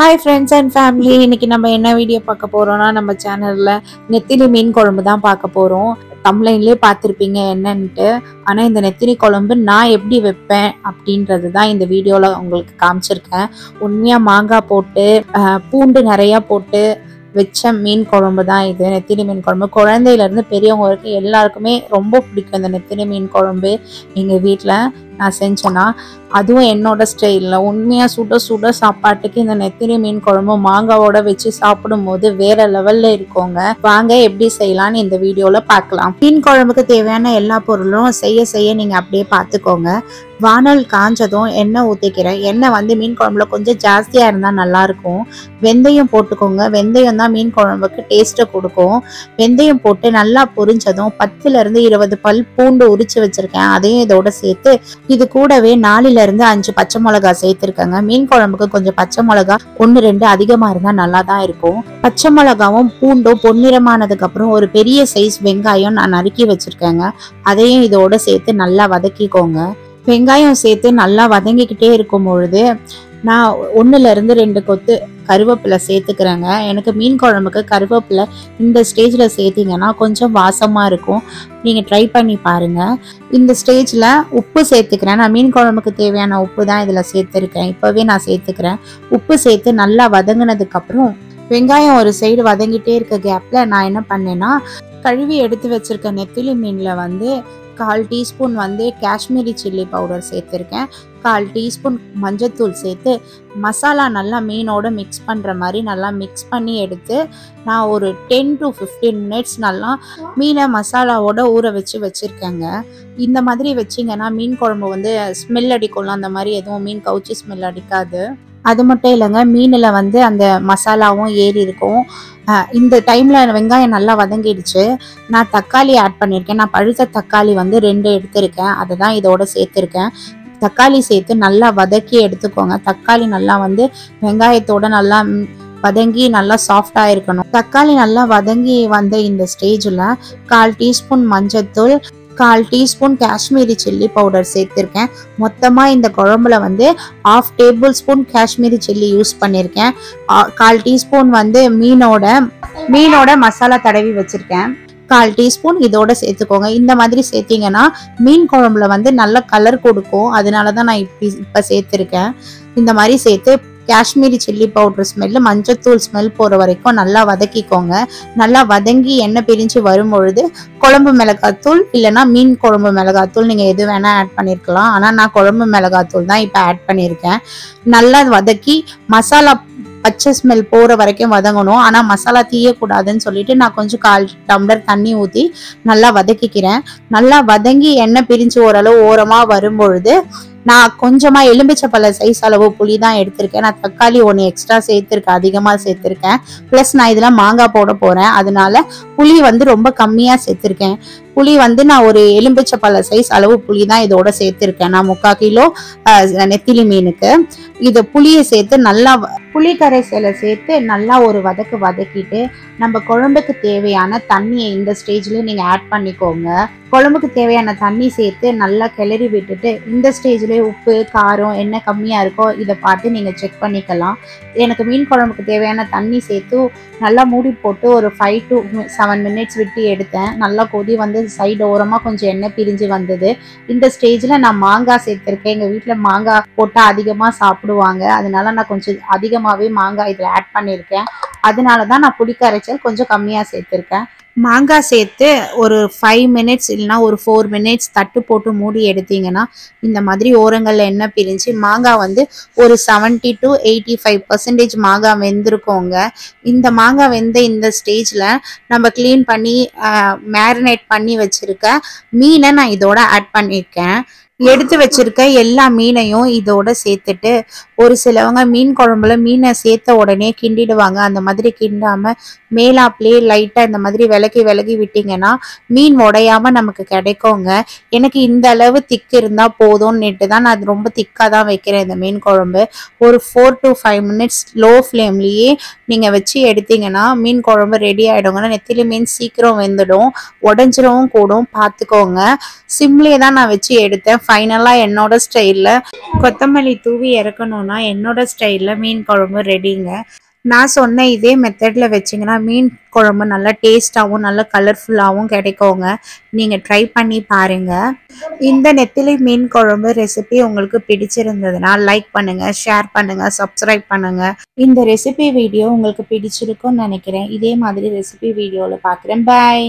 Hi friends and family, இன்னைக்கு நம்ம என்ன வீடியோ பார்க்க போறோம்னா நம்ம சேனல்ல நெத்திலி மீன் குழம்பு தான் பார்க்க போறோம். தம்ப்லைன்லயே பார்த்திருப்பீங்க என்னன்ட்டு. ஆனா இந்த நெத்திலி குழம்பு நான் எப்படி வைப்பேன் அப்படின்றது தான் இந்த வீடியோல உங்களுக்கு காமிச்சிருக்கேன். உண்மையா மாங்காய் போட்டு பூண்டு நிறைய போட்டு வச்ச மீன் குழம்பு தான் இது. நெத்திலி மீன் குழம்பு குழந்தையில இருந்து பெரியவங்க வரைக்கும் எல்லாருக்குமே ரொம்ப பிடிக்கும். இந்த நெத்திலி மீன் குழம்பு எங்க வீட்டில் நான் செஞ்சேன்னா அதுவும் என்னோட ஸ்டைலில் உண்மையாக சுட சுட சாப்பாட்டுக்கு இந்த நெத்திலி மீன் குழம்பு மாங்காவோட வச்சு சாப்பிடும் போது வேற லெவல்ல இருக்கோங்க. வாங்க எப்படி செய்யலான்னு இந்த வீடியோல பார்க்கலாம். மீன் குழம்புக்கு தேவையான எல்லா பொருளும் செய்ய நீங்க அப்படியே பார்த்துக்கோங்க. வானல் காஞ்சதும் எண்ணெய் ஊற்றிக்கிறேன். எண்ணெய் மீன் குழம்புல கொஞ்சம் ஜாஸ்தியாக இருந்தால் நல்லாயிருக்கும். வெந்தயம் போட்டுக்கோங்க. வெந்தயம் தான் மீன் குழம்புக்கு டேஸ்ட்டை கொடுக்கும். வெந்தயம் போட்டு நல்லா பொரிஞ்சதும் 10 to 20 பல் பூண்டு உரிச்சு வச்சிருக்கேன். அதையும் இதோட சேர்த்து இது கூடவே 4 to 5 பச்சை மிளகாய் சேர்த்துருக்கேங்க. மீன் குழம்புக்கு கொஞ்சம் பச்சை மிளகாய் 1-2 அதிகமா இருந்தா நல்லா தான் இருக்கும். பச்சை மிளகாவும் பூண்டும் பொன்னிறமானதுக்கு அப்புறம் ஒரு பெரிய சைஸ் வெங்காயம் நான் நறுக்கி வச்சிருக்கேங்க. அதையும் இதோட சேர்த்து நல்லா வதக்கிக்கோங்க. வெங்காயம் சேர்த்து நல்லா வதங்கிக்கிட்டே இருக்கும் பொழுது நான் 1 to 2 கொத்து கருவேப்பிலை சேர்த்துக்கிறேங்க. எனக்கு மீன் குழம்புக்கு கருவேப்பிலை இந்த ஸ்டேஜில் சேர்த்திங்கன்னா கொஞ்சம் வாசமாக இருக்கும். நீங்கள் ட்ரை பண்ணி பாருங்கள். இந்த ஸ்டேஜில் உப்பு சேர்த்துக்கிறேன். நான் மீன் குழம்புக்கு தேவையான உப்பு தான் இதில் சேர்த்துருக்கேன். இப்போவே நான் சேர்த்துக்கிறேன். உப்பு சேர்த்து நல்லா வதங்கினதுக்கப்புறம் வெங்காயம் ஒரு சைடு வதங்கிட்டே இருக்க கேப்பில் நான் என்ன பண்ணேன்னா கழுவி எடுத்து வச்சிருக்க நெத்திலி மீனில் 1/4 டீஸ்பூன் காஷ்மீரி சில்லி பவுடர் சேர்த்துருக்கேன். 1/4 டீஸ்பூன் மஞ்சத்தூள் சேர்த்து மசாலா நல்லா மீனோட மிக்ஸ் பண்ணுற மாதிரி நல்லா மிக்ஸ் பண்ணி எடுத்து நான் ஒரு 10 to 15 minutes நல்லா மீனை மசாலாவோட ஊற வச்சுருக்கேங்க. இந்த மாதிரி வச்சிங்கன்னா மீன் குழம்பு ஸ்மெல் அடிக்கும்ல, அந்த மாதிரி எதுவும் மீன் கவுச்சி ஸ்மெல் அடிக்காது. அது மட்டும் இல்லைங்க, மீனில் அந்த மசாலாவும் ஏறி இருக்கும். இந்த டைமில் வெங்காயம் நல்லா வதங்கிடுச்சு. நான் தக்காளி ஆட் பண்ணியிருக்கேன். நான் பழுத்த தக்காளி 2 எடுத்திருக்கேன். அதை தான் இதோட சேர்த்துருக்கேன். தக்காளி சேர்த்து நல்லா வதக்கி எடுத்துக்கோங்க. தக்காளி நல்லா வெங்காயத்தோட நல்லா வதங்கி நல்லா சாஃப்டாக இருக்கணும். தக்காளி நல்லா வதங்கி இந்த ஸ்டேஜில் 1/4 டீஸ்பூன் மஞ்சத்தூள், 1/4 டீஸ்பூன் காஷ்மீரி சில்லி பவுடர் சேர்த்துருக்கேன். மொத்தமாக இந்த குழம்புல 1/2 டேபிள்ஸ்பூன் காஷ்மீரி சில்லி யூஸ் பண்ணியிருக்கேன். 1/4 டீஸ்பூன் மீனோட மசாலா தடவி வச்சுருக்கேன். 1/4 டீஸ்பூன் இதோட சேர்த்துக்கோங்க. இந்த மாதிரி சேர்த்திங்கன்னா மீன் குழம்புல நல்ல கலர் கொடுக்கும். அதனால தான் நான் இப்போ சேர்த்துருக்கேன். இந்த மாதிரி சேர்த்து காஷ்மீரி சில்லி பவுடர் ஸ்மெல்லு, மஞ்சத்தூள் ஸ்மெல் போகிற வரைக்கும் நல்லா வதக்கிக்கோங்க. நல்லா வதங்கி எண்ணெய் பிரிஞ்சு வரும்பொழுது குழம்பு மிளகாத்தூள் இல்லைனா மீன் குழம்பு மிளகாத்தூள் நீங்கள் எது வேணால் ஆட் பண்ணியிருக்கலாம். ஆனால் நான் குழம்பு மிளகாத்தூள் தான் இப்போ ஆட் பண்ணியிருக்கேன். நல்லா வதக்கி மசாலா பச்சை ஸ்மெல் போகிற வரைக்கும் வதங்கணும். ஆனால் மசாலா தீயக்கூடாதுன்னு சொல்லிட்டு நான் கொஞ்சம் 1/4 டம்ளர் தண்ணி ஊற்றி நல்லா வதக்கிக்கிறேன். நல்லா வதங்கி எண்ணெய் பிரிஞ்சு ஓரளவு ஓரமாக வரும்பொழுது நான் கொஞ்சமாக எலும்பிச்சப்பழ சைஸ் அளவு புளி தான் எடுத்திருக்கேன். நான் தக்காளி 1 எக்ஸ்ட்ரா சேர்த்துருக்கேன், அதிகமாக சேர்த்துருக்கேன். ப்ளஸ் நான் இதில் மாங்காய் போட போகிறேன். அதனால புளி ரொம்ப கம்மியாக சேர்த்துருக்கேன். புளி நான் ஒரு எலும்பிச்சப்பழ சைஸ் அளவு புளி தான் இதோட சேர்த்துருக்கேன். நான் 3/4 கிலோ நெத்திலி மீனுக்கு இதை புளியை சேர்த்து நல்லா புளி கரைசலை சேர்த்து நல்லா ஒரு வதக்கிட்டு நம்ம குழம்புக்கு தேவையான தண்ணியை இந்த ஸ்டேஜில் நீங்கள் ஆட் பண்ணிக்கோங்க. குழம்புக்கு தேவையான தண்ணி சேர்த்து நல்லா கிளறி விட்டுட்டு இந்த ஸ்டேஜ்லேயே உப்பு காரம் என்ன கம்மியாக இருக்கோ இதை பார்த்து நீங்கள் செக் பண்ணிக்கலாம். எனக்கு மீன் குழம்புக்கு தேவையான தண்ணி சேர்த்து நல்லா மூடி போட்டு ஒரு 5 to 7 minutes விட்டு எடுத்தேன். நல்லா கொதி சைடு ஓரமாக கொஞ்சம் எண்ணெய் பிரிஞ்சு வந்தது. இந்த ஸ்டேஜில் நான் மாங்காய் சேர்த்துருக்கேன். எங்கள் வீட்டில் மாங்காய் போட்டால் அதிகமாக சாப்பிடுவாங்க. அதனால நான் கொஞ்சம் அதிகமாகவே மாங்காய் இதில் ஆட் பண்ணியிருக்கேன். அதனால தான் நான் புளி கரைச்சல் கொஞ்சம் கம்மியாக சேர்த்துருக்கேன். மாங்காய் சேர்த்து ஒரு 5 minutes இல்லைனா ஒரு 4 minutes தட்டு போட்டு மூடி எடுத்தீங்கன்னா இந்த மாதிரி ஓரங்களில் எண்ணெய் பிரிஞ்சு மாங்காய் ஒரு 70 to 85% மாங்காய் வெந்திருக்கோங்க. இந்த மாங்காய் வெந்த இந்த ஸ்டேஜில் நம்ம க்ளீன் பண்ணி மேரினேட் பண்ணி வச்சுருக்க மீனை நான் இதோட ஆட் பண்ணியிருக்கேன். எடுத்து வச்சிருக்க எல்லா மீனையும் இதோட சேர்த்துட்டு ஒரு சிலவங்க மீன் குழம்புல மீனை சேர்த்த உடனே கிண்டிடுவாங்க. அந்த மாதிரி கிண்டாம மேலாப்லேயே லைட்டாக இந்த மாதிரி விலகி விட்டிங்கன்னா மீன் உடையாமல் நமக்கு கிடைக்குங்க. எனக்கு இந்த அளவு திக்கு இருந்தால் போதும்னுட்டு தான் நான் ரொம்ப திக்காக தான் வைக்கிறேன் இந்த மீன் குழம்பு. ஒரு 4 to 5 minutes லோ ஃப்ளேம்லேயே நீங்கள் வச்சு எடுத்தீங்கன்னா மீன் குழம்பு ரெடி ஆகிடுங்க. நெத்திலி மீன் சீக்கிரம் வெந்துடும், உடஞ்சிரவும் கூடும், பார்த்துக்கோங்க. சிம்லேயே தான் நான் வச்சு எடுத்தேன். ஃபைனலாக என்னோட ஸ்டைலில் கொத்தமல்லி தூவி இறக்கணும்னா அவ்வளோதான், என்னோட ஸ்டைலில் மீன் குழம்பு ரெடிங்க. நான் சொன்ன இதே மெத்தடில் வச்சிங்கன்னா மீன் குழம்பு நல்லா டேஸ்ட்டாகவும் நல்லா கலர்ஃபுல்லாகவும் கிடைக்குங்க. நீங்கள் ட்ரை பண்ணி பாருங்கள். இந்த நெத்திலி மீன் குழம்பு ரெசிபி உங்களுக்கு பிடிச்சிருந்ததுன்னா லைக் பண்ணுங்கள், ஷேர் பண்ணுங்கள், சப்ஸ்கிரைப் பண்ணுங்கள். இந்த ரெசிபி வீடியோ உங்களுக்கு பிடிச்சிருக்கும்னு நினைக்கிறேன். இதே மாதிரி ரெசிபி வீடியோவில் பார்க்குறேன். பாய்.